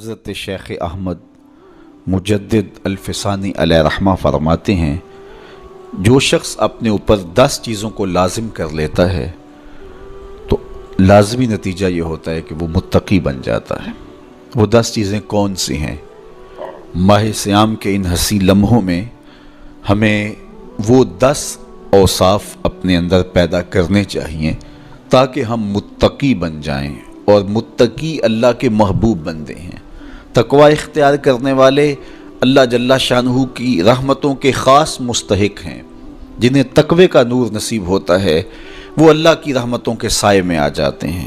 حضرت شیخ احمد مجدد الفسانی علیہ رحمہ فرماتے ہیں، جو شخص اپنے اوپر 10 چیزوں کو لازم کر لیتا ہے تو لازمی نتیجہ یہ ہوتا ہے کہ وہ متقی بن جاتا ہے۔ وہ 10 چیزیں کون سی ہیں؟ ماہ صیام کے ان حسین لمحوں میں ہمیں وہ 10 اوصاف اپنے اندر پیدا کرنے چاہیے تاکہ ہم متقی بن جائیں، اور متقی اللہ کے محبوب بندے ہیں۔ تقوی اختیار کرنے والے اللہ جل شانہ کی رحمتوں کے خاص مستحق ہیں۔ جنہیں تقوی کا نور نصیب ہوتا ہے وہ اللہ کی رحمتوں کے سائے میں آ جاتے ہیں۔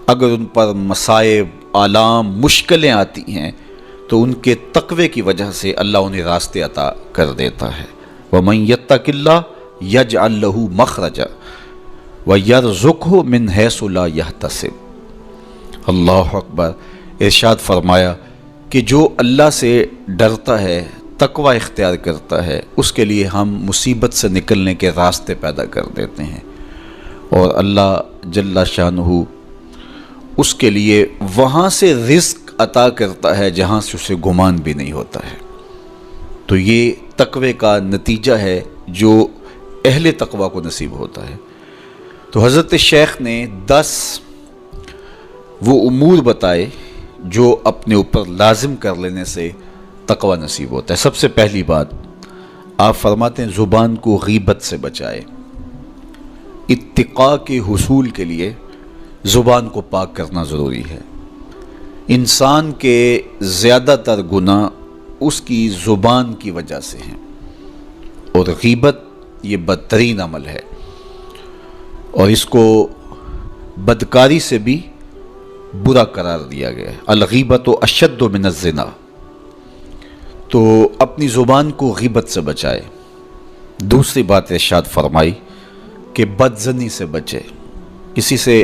اگر ان پر مصائب، آلام، مشکلیں آتی ہیں تو ان کے تقوی کی وجہ سے اللہ انہیں راستے عطا کر دیتا ہے۔ وَمَن يَتَّقِ اللَّهَ يَجْعَل لَّهُ مَخْرَجًا وَيَرْزُقْهُ مِنْ حَيْثُ لَا يَحْتَسِبُ۔ اللہ اکبر۔ ارشاد فرمایا کہ جو اللہ سے ڈرتا ہے، تقوی اختیار کرتا ہے، اس کے لیے ہم مصیبت سے نکلنے کے راستے پیدا کر دیتے ہیں، اور اللہ جل شانہ اس کے لیے وہاں سے رزق عطا کرتا ہے جہاں سے اسے گمان بھی نہیں ہوتا ہے۔ تو یہ تقوی کا نتیجہ ہے جو اہل تقوی کو نصیب ہوتا ہے۔ تو حضرت شیخ نے 10 وہ امور بتائے جو اپنے اوپر لازم کر لینے سے تقوی نصیب ہوتا ہے۔ سب سے پہلی بات آپ فرماتے ہیں زبان کو غیبت سے بچائے۔ اتقاء کے حصول کے لیے زبان کو پاک کرنا ضروری ہے۔ انسان کے زیادہ تر گناہ اس کی زبان کی وجہ سے ہیں، اور غیبت یہ بدترین عمل ہے، اور اس کو بدکاری سے بھی برا قرار دیا گیا ہے۔ الغیبت اشد من الزنا۔ تو اپنی زبان کو غیبت سے بچائے۔ دوسری بات ارشاد فرمائی کہ بدظنی سے بچے، کسی سے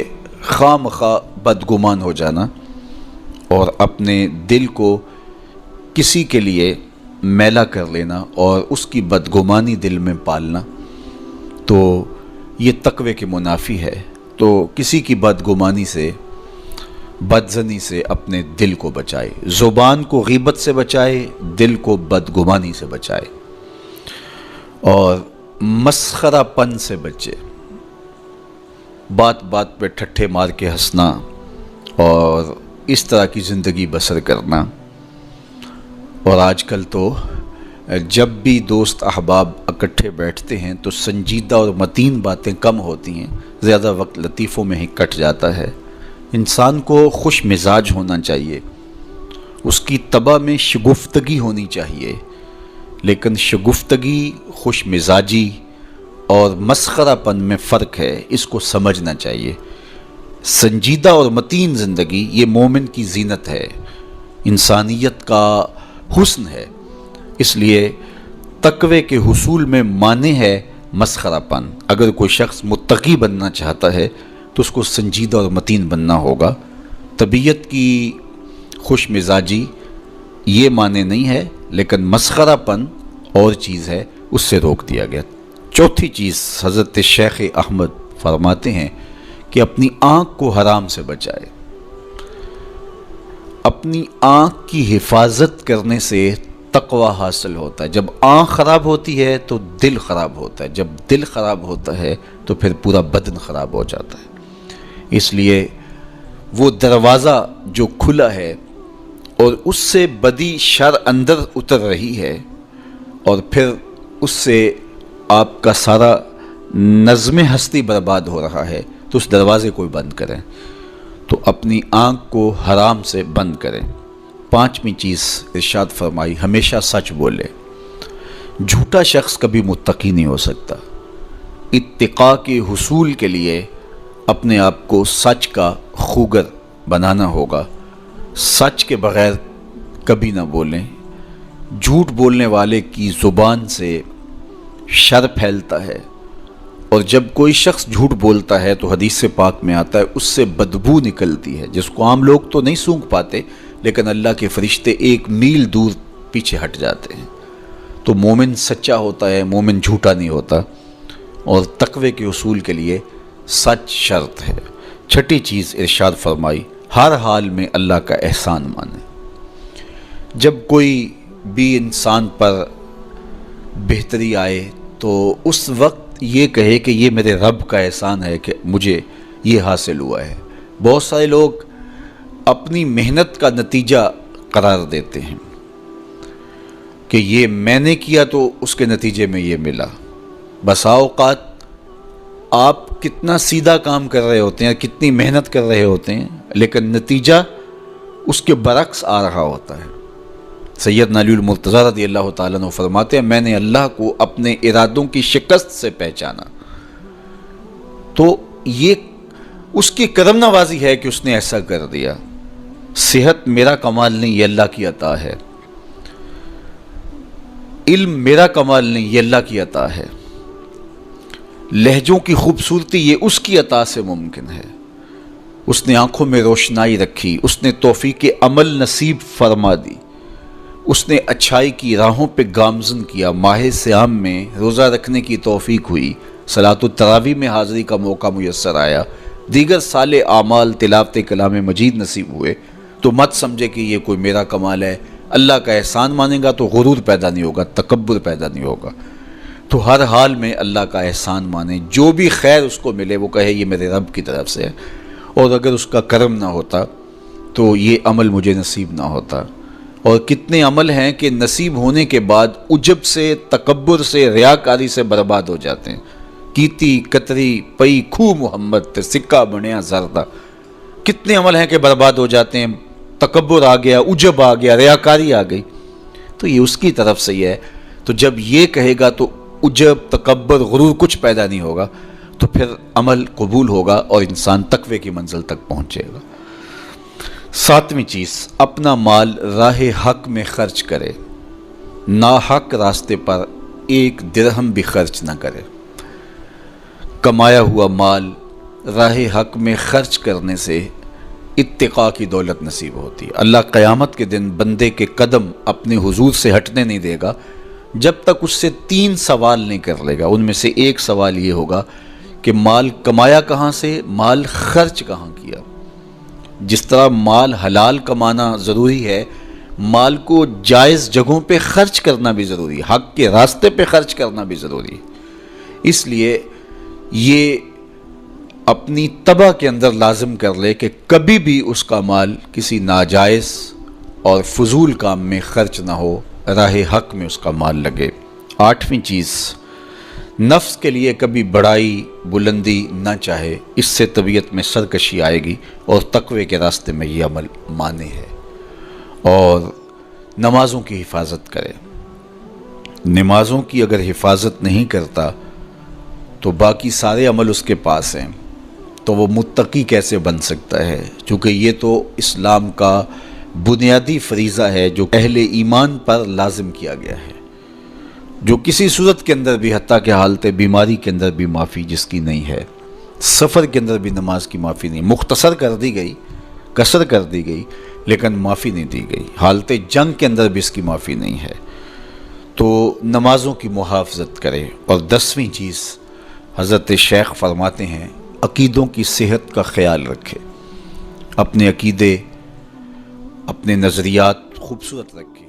خواہ مخواہ بدگمان ہو جانا اور اپنے دل کو کسی کے لیے میلا کر لینا اور اس کی بدگمانی دل میں پالنا، تو یہ تقوی کے منافی ہے۔ تو کسی کی بدگمانی سے، بدظنی سے اپنے دل کو بچائے، زبان کو غیبت سے بچائے، دل کو بدگمانی سے بچائے، اور مسخرہ پن سے بچے۔ بات بات پہ ٹھٹھے مار کے ہنسنا اور اس طرح کی زندگی بسر کرنا۔ اور آج کل تو جب بھی دوست احباب اکٹھے بیٹھتے ہیں تو سنجیدہ اور متین باتیں کم ہوتی ہیں، زیادہ وقت لطیفوں میں ہی کٹ جاتا ہے۔ انسان کو خوش مزاج ہونا چاہیے، اس کی طبع میں شگفتگی ہونی چاہیے، لیکن شگفتگی، خوش مزاجی اور مسخرہ پن میں فرق ہے، اس کو سمجھنا چاہیے۔ سنجیدہ اور متین زندگی یہ مومن کی زینت ہے، انسانیت کا حسن ہے۔ اس لیے تقوی کے حصول میں مانع ہے مسخرہ پن۔ اگر کوئی شخص متقی بننا چاہتا ہے تو اس کو سنجیدہ اور متین بننا ہوگا۔ طبیعت کی خوش مزاجی یہ معنی نہیں ہے، لیکن مسخرہ پن اور چیز ہے، اس سے روک دیا گیا۔ چوتھی چیز حضرت شیخ احمد فرماتے ہیں کہ اپنی آنکھ کو حرام سے بچائے۔ اپنی آنکھ کی حفاظت کرنے سے تقوی حاصل ہوتا ہے۔ جب آنکھ خراب ہوتی ہے تو دل خراب ہوتا ہے، جب دل خراب ہوتا ہے تو پھر پورا بدن خراب ہو جاتا ہے۔ اس لیے وہ دروازہ جو کھلا ہے اور اس سے بدی شر اندر اتر رہی ہے، اور پھر اس سے آپ کا سارا نظم ہستی برباد ہو رہا ہے، تو اس دروازے کو بند کریں۔ تو اپنی آنکھ کو حرام سے بند کریں۔ پانچویں چیز ارشاد فرمائی ہمیشہ سچ بولے۔ جھوٹا شخص کبھی متقی نہیں ہو سکتا۔ اتقاء کے حصول کے لیے اپنے آپ کو سچ کا خوگر بنانا ہوگا۔ سچ کے بغیر کبھی نہ بولیں۔ جھوٹ بولنے والے کی زبان سے شر پھیلتا ہے، اور جب کوئی شخص جھوٹ بولتا ہے تو حدیث پاک میں آتا ہے اس سے بدبو نکلتی ہے، جس کو عام لوگ تو نہیں سونگھ پاتے، لیکن اللہ کے فرشتے 1 میل دور پیچھے ہٹ جاتے ہیں۔ تو مومن سچا ہوتا ہے، مومن جھوٹا نہیں ہوتا، اور تقوی کے اصول کے لیے سچ شرط ہے۔ چھٹی چیز ارشاد فرمائی ہر حال میں اللہ کا احسان مانے۔ جب کوئی بھی انسان پر بہتری آئے تو اس وقت یہ کہے کہ یہ میرے رب کا احسان ہے کہ مجھے یہ حاصل ہوا ہے۔ بہت سارے لوگ اپنی محنت کا نتیجہ قرار دیتے ہیں کہ یہ میں نے کیا تو اس کے نتیجے میں یہ ملا۔ بسا اوقات آپ کتنا سیدھا کام کر رہے ہوتے ہیں، کتنی محنت کر رہے ہوتے ہیں، لیکن نتیجہ اس کے برعکس آ رہا ہوتا ہے۔ سیدنا علی المرتضیٰ رضی اللہ تعالیٰ عنہ فرماتے ہیں میں نے اللہ کو اپنے ارادوں کی شکست سے پہچانا، تو یہ اس کی کرم نوازی ہے کہ اس نے ایسا کر دیا۔ صحت میرا کمال نہیں، یہ اللہ کی عطا ہے۔ علم میرا کمال نہیں، یہ اللہ کی عطا ہے۔ لہجوں کی خوبصورتی یہ اس کی عطا سے ممکن ہے۔ اس نے آنکھوں میں روشنائی رکھی، اس نے توفیق عمل نصیب فرما دی، اس نے اچھائی کی راہوں پہ گامزن کیا، ماہ صیام میں روزہ رکھنے کی توفیق ہوئی، صلاۃ التراویح میں حاضری کا موقع میسر آیا، دیگر صالح اعمال تلاوت کلام مجید نصیب ہوئے، تو مت سمجھے کہ یہ کوئی میرا کمال ہے۔ اللہ کا احسان مانے گا تو غرور پیدا نہیں ہوگا، تکبر پیدا نہیں ہوگا۔ تو ہر حال میں اللہ کا احسان مانے، جو بھی خیر اس کو ملے وہ کہے یہ میرے رب کی طرف سے ہے، اور اگر اس کا کرم نہ ہوتا تو یہ عمل مجھے نصیب نہ ہوتا۔ اور کتنے عمل ہیں کہ نصیب ہونے کے بعد عجب سے، تکبر سے، ریاکاری سے برباد ہو جاتے ہیں۔ کیتی کتری پئی کھو محمد تے سکہ بنیا زردہ، کتنے عمل ہیں کہ برباد ہو جاتے ہیں، تکبر آ گیا، عجب آ گیا، ریاکاری آ گئی، تو یہ اس کی طرف سے ہی ہے۔ تو جب یہ کہے گا تو عجب، تکبر، غرور کچھ پیدا نہیں ہوگا، تو پھر عمل قبول ہوگا اور انسان تقوی کی منزل تک پہنچے گا۔ ساتویں چیز، اپنا مال راہ حق میں خرچ کرے، ناحق راستے پر ایک درہم بھی خرچ نہ کرے۔ کمایا ہوا مال راہ حق میں خرچ کرنے سے اتقاء کی دولت نصیب ہوتی ہے۔ اللہ قیامت کے دن بندے کے قدم اپنے حضور سے ہٹنے نہیں دے گا جب تک اس سے 3 سوال نہیں کر لے گا۔ ان میں سے ایک سوال یہ ہوگا کہ مال کمایا کہاں سے، مال خرچ کہاں کیا۔ جس طرح مال حلال کمانا ضروری ہے، مال کو جائز جگہوں پہ خرچ کرنا بھی ضروری ہے، حق کے راستے پہ خرچ کرنا بھی ضروری ہے۔ اس لیے یہ اپنی طبع کے اندر لازم کر لے کہ کبھی بھی اس کا مال کسی ناجائز اور فضول کام میں خرچ نہ ہو، راہ حق میں اس کا مال لگے۔ 8ویں چیز، نفس کے لیے کبھی بڑائی بلندی نہ چاہے، اس سے طبیعت میں سرکشی آئے گی اور تقوی کے راستے میں یہ عمل مانے ہے۔ اور نمازوں کی حفاظت کرے۔ نمازوں کی اگر حفاظت نہیں کرتا تو باقی سارے عمل اس کے پاس ہیں، تو وہ متقی کیسے بن سکتا ہے؟ چونکہ یہ تو اسلام کا بنیادی فریضہ ہے جو اہل ایمان پر لازم کیا گیا ہے، جو کسی صورت کے اندر بھی، حتیٰ کہ حالت بیماری کے اندر بھی معافی جس کی نہیں ہے، سفر کے اندر بھی نماز کی معافی نہیں، مختصر کر دی گئی، قصر کر دی گئی، لیکن معافی نہیں دی گئی، حالت جنگ کے اندر بھی اس کی معافی نہیں ہے۔ تو نمازوں کی محافظت کرے۔ اور 10ویں چیز، حضرت شیخ فرماتے ہیں عقیدوں کی صحت کا خیال رکھے، اپنے عقیدے، اپنے نظریات خوبصورت رکھے۔